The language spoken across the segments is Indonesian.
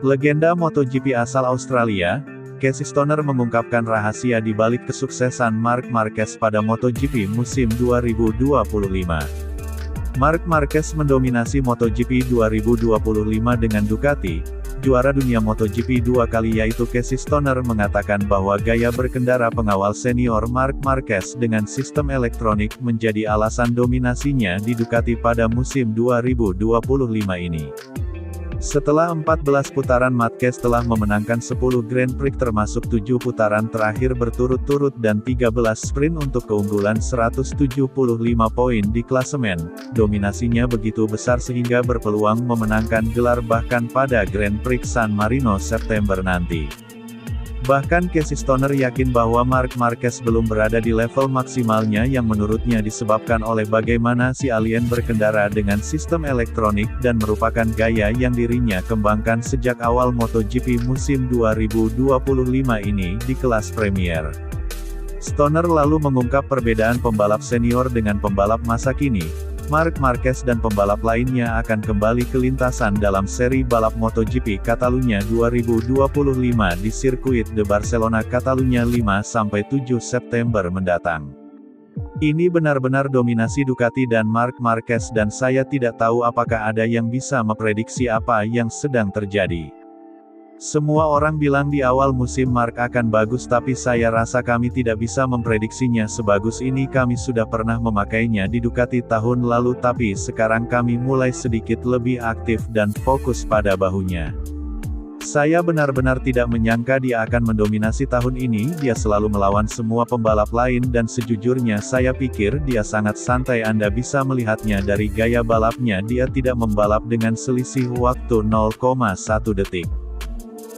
Legenda MotoGP asal Australia, Casey Stoner mengungkapkan rahasia di balik kesuksesan Marc Marquez pada MotoGP musim 2025. Marc Marquez mendominasi MotoGP 2025 dengan Ducati. Juara dunia MotoGP 2 kali yaitu Casey Stoner mengatakan bahwa gaya berkendara pengawal senior Marc Marquez dengan sistem elektronik menjadi alasan dominasinya di Ducati pada musim 2025 ini. Setelah 14 putaran Marquez telah memenangkan 10 Grand Prix termasuk 7 putaran terakhir berturut-turut dan 13 sprint untuk keunggulan 175 poin di klasemen. Dominasinya begitu besar sehingga berpeluang memenangkan gelar bahkan pada Grand Prix San Marino September nanti. Bahkan Casey Stoner yakin bahwa Marc Marquez belum berada di level maksimalnya yang menurutnya disebabkan oleh bagaimana si alien berkendara dengan sistem elektronik dan merupakan gaya yang dirinya kembangkan sejak awal MotoGP musim 2025 ini di kelas Premier. Stoner lalu mengungkap perbedaan pembalap senior dengan pembalap masa kini. Marc Marquez dan pembalap lainnya akan kembali ke lintasan dalam seri balap MotoGP Catalunya 2025 di sirkuit de Barcelona Catalunya 5-7 September mendatang. Ini benar-benar dominasi Ducati dan Marc Marquez dan saya tidak tahu apakah ada yang bisa memprediksi apa yang sedang terjadi. Semua orang bilang di awal musim Marc akan bagus tapi saya rasa kami tidak bisa memprediksinya sebagus ini. Kami sudah pernah memakainya di Ducati tahun lalu tapi sekarang kami mulai sedikit lebih aktif dan fokus pada bahunya. Saya benar-benar tidak menyangka dia akan mendominasi tahun ini. Dia selalu melawan semua pembalap lain dan sejujurnya saya pikir dia sangat santai. Anda bisa melihatnya dari gaya balapnya, dia tidak membalap dengan selisih waktu 0,1 detik.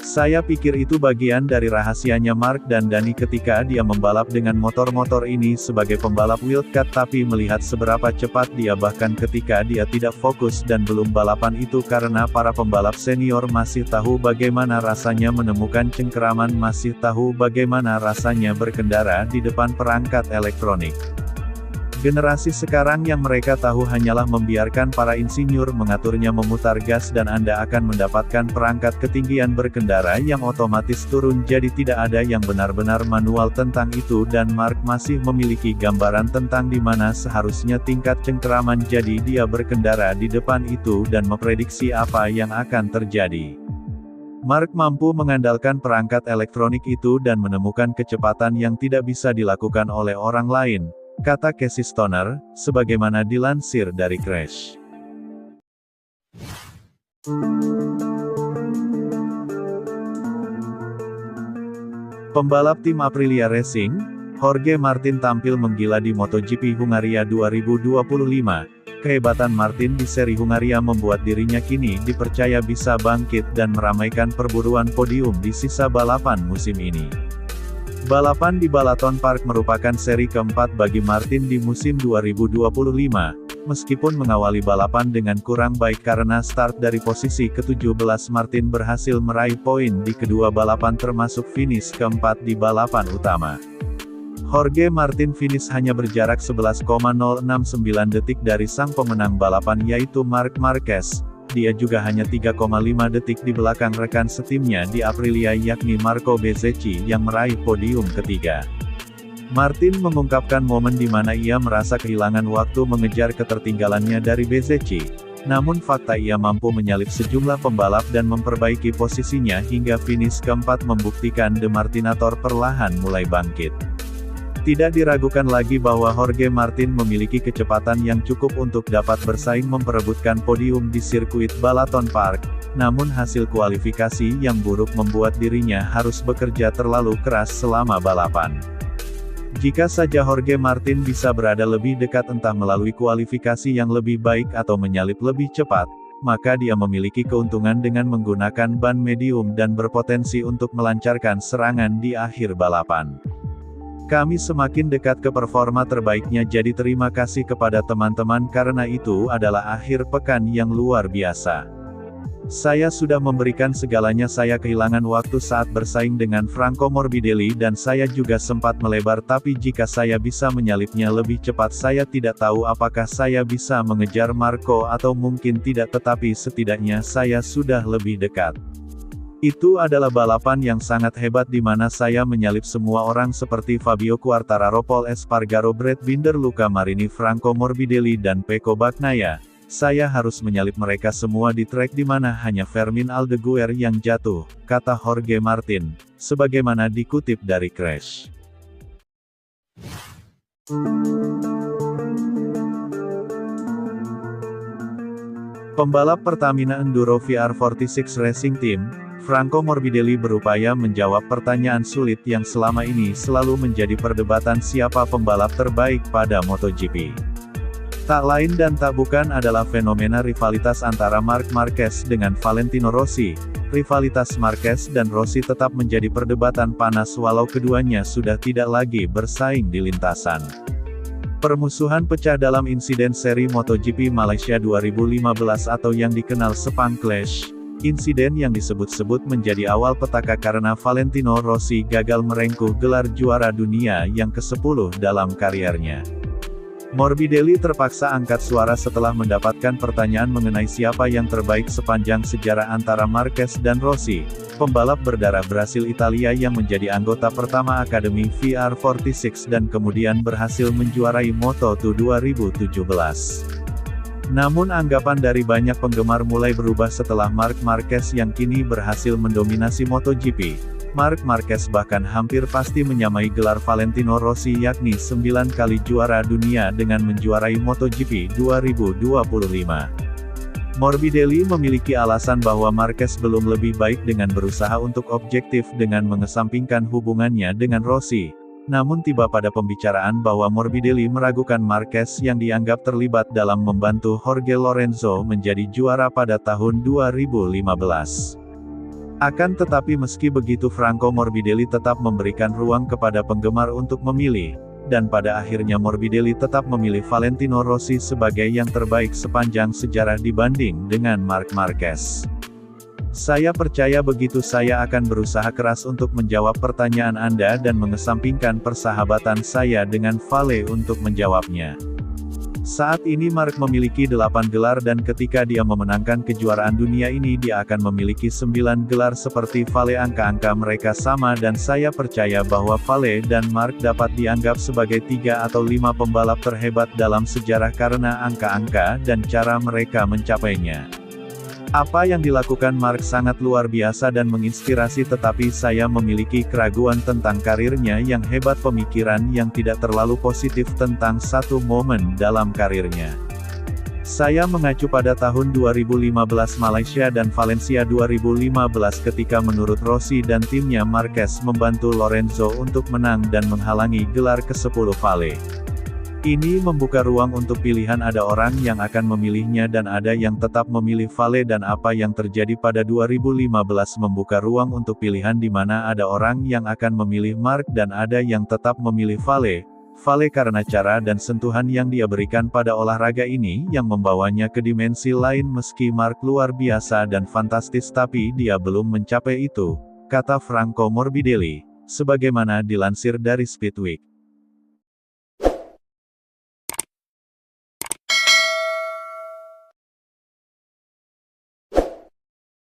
Saya pikir itu bagian dari rahasianya Marc dan Dani ketika dia membalap dengan motor-motor ini sebagai pembalap wildcard, tapi melihat seberapa cepat dia bahkan ketika dia tidak fokus dan belum balapan itu karena para pembalap senior masih tahu bagaimana rasanya menemukan cengkeraman, masih tahu bagaimana rasanya berkendara di depan perangkat elektronik. Generasi sekarang yang mereka tahu hanyalah membiarkan para insinyur mengaturnya memutar gas dan Anda akan mendapatkan perangkat ketinggian berkendara yang otomatis turun, jadi tidak ada yang benar-benar manual tentang itu dan Marc masih memiliki gambaran tentang di mana seharusnya tingkat cengkeraman, jadi dia berkendara di depan itu dan memprediksi apa yang akan terjadi. Marc mampu mengandalkan perangkat elektronik itu dan menemukan kecepatan yang tidak bisa dilakukan oleh orang lain, kata Casey Stoner, sebagaimana dilansir dari Crash. Pembalap tim Aprilia Racing, Jorge Martin tampil menggila di MotoGP Hungaria 2025. Kehebatan Martin di seri Hungaria membuat dirinya kini dipercaya bisa bangkit dan meramaikan perburuan podium di sisa balapan musim ini. Balapan di Balaton Park merupakan seri keempat bagi Martin di musim 2025. Meskipun mengawali balapan dengan kurang baik karena start dari posisi ke-17, Martin berhasil meraih poin di kedua balapan termasuk finish keempat di balapan utama. Jorge Martin finish hanya berjarak 11,069 detik dari sang pemenang balapan yaitu Marc Marquez. Dia juga hanya 3,5 detik di belakang rekan setimnya di Aprilia yakni Marco Bezzecchi yang meraih podium ketiga. Martin mengungkapkan momen di mana ia merasa kehilangan waktu mengejar ketertinggalannya dari Bezzecchi. Namun fakta ia mampu menyalip sejumlah pembalap dan memperbaiki posisinya hingga finish keempat membuktikan The Martinator perlahan mulai bangkit. Tidak diragukan lagi bahwa Jorge Martin memiliki kecepatan yang cukup untuk dapat bersaing memperebutkan podium di sirkuit Balaton Park, namun hasil kualifikasi yang buruk membuat dirinya harus bekerja terlalu keras selama balapan. Jika saja Jorge Martin bisa berada lebih dekat entah melalui kualifikasi yang lebih baik atau menyalip lebih cepat, maka dia memiliki keuntungan dengan menggunakan ban medium dan berpotensi untuk melancarkan serangan di akhir balapan. Kami semakin dekat ke performa terbaiknya, jadi terima kasih kepada teman-teman karena itu adalah akhir pekan yang luar biasa. Saya sudah memberikan segalanya. Saya kehilangan waktu saat bersaing dengan Franco Morbidelli dan saya juga sempat melebar, tapi jika saya bisa menyalipnya lebih cepat, saya tidak tahu apakah saya bisa mengejar Marco atau mungkin tidak, tetapi setidaknya saya sudah lebih dekat. Itu adalah balapan yang sangat hebat di mana saya menyalip semua orang seperti Fabio Quartararo, Pol Espargaro, Brad Binder, Luca Marini, Franco Morbidelli dan Pecco Bagnaia. Saya harus menyalip mereka semua di trek di mana hanya Fermin Aldeguer yang jatuh, kata Jorge Martin, sebagaimana dikutip dari Crash. Pembalap Pertamina Enduro VR46 Racing Team, Franco Morbidelli berupaya menjawab pertanyaan sulit yang selama ini selalu menjadi perdebatan siapa pembalap terbaik pada MotoGP. Tak lain dan tak bukan adalah fenomena rivalitas antara Marc Marquez dengan Valentino Rossi. Rivalitas Marquez dan Rossi tetap menjadi perdebatan panas walau keduanya sudah tidak lagi bersaing di lintasan. Permusuhan pecah dalam insiden seri MotoGP Malaysia 2015 atau yang dikenal Sepang Clash. Insiden yang disebut-sebut menjadi awal petaka karena Valentino Rossi gagal merengkuh gelar juara dunia yang ke-10 dalam kariernya. Morbidelli terpaksa angkat suara setelah mendapatkan pertanyaan mengenai siapa yang terbaik sepanjang sejarah antara Marquez dan Rossi, pembalap berdarah Brasil Italia yang menjadi anggota pertama Akademi VR46 dan kemudian berhasil menjuarai Moto2 2017. Namun anggapan dari banyak penggemar mulai berubah setelah Marc Marquez yang kini berhasil mendominasi MotoGP. Marc Marquez bahkan hampir pasti menyamai gelar Valentino Rossi yakni 9 kali juara dunia dengan menjuarai MotoGP 2025. Morbidelli memiliki alasan bahwa Marquez belum lebih baik dengan berusaha untuk objektif dengan mengesampingkan hubungannya dengan Rossi. Namun tiba pada pembicaraan bahwa Morbidelli meragukan Marquez yang dianggap terlibat dalam membantu Jorge Lorenzo menjadi juara pada tahun 2015. Akan tetapi meski begitu Franco Morbidelli tetap memberikan ruang kepada penggemar untuk memilih, dan pada akhirnya Morbidelli tetap memilih Valentino Rossi sebagai yang terbaik sepanjang sejarah dibanding dengan Marc Marquez. Saya percaya begitu. Saya akan berusaha keras untuk menjawab pertanyaan Anda dan mengesampingkan persahabatan saya dengan Vale untuk menjawabnya. Saat ini Marc memiliki 8 gelar dan ketika dia memenangkan kejuaraan dunia ini dia akan memiliki 9 gelar seperti Vale. Angka-angka mereka sama dan saya percaya bahwa Vale dan Marc dapat dianggap sebagai 3 atau 5 pembalap terhebat dalam sejarah karena angka-angka dan cara mereka mencapainya. Apa yang dilakukan Marc sangat luar biasa dan menginspirasi, tetapi saya memiliki keraguan tentang karirnya yang hebat, pemikiran yang tidak terlalu positif tentang satu momen dalam karirnya. Saya mengacu pada tahun 2015 Malaysia dan Valencia 2015 ketika menurut Rossi dan timnya Marquez membantu Lorenzo untuk menang dan menghalangi gelar ke-10 Vale. Ini membuka ruang untuk pilihan, ada orang yang akan memilihnya dan ada yang tetap memilih Vale, dan apa yang terjadi pada 2015 membuka ruang untuk pilihan di mana ada orang yang akan memilih Marc dan ada yang tetap memilih Vale. Vale karena cara dan sentuhan yang dia berikan pada olahraga ini yang membawanya ke dimensi lain. Meski Marc luar biasa dan fantastis tapi dia belum mencapai itu, kata Franco Morbidelli, sebagaimana dilansir dari Speedweek.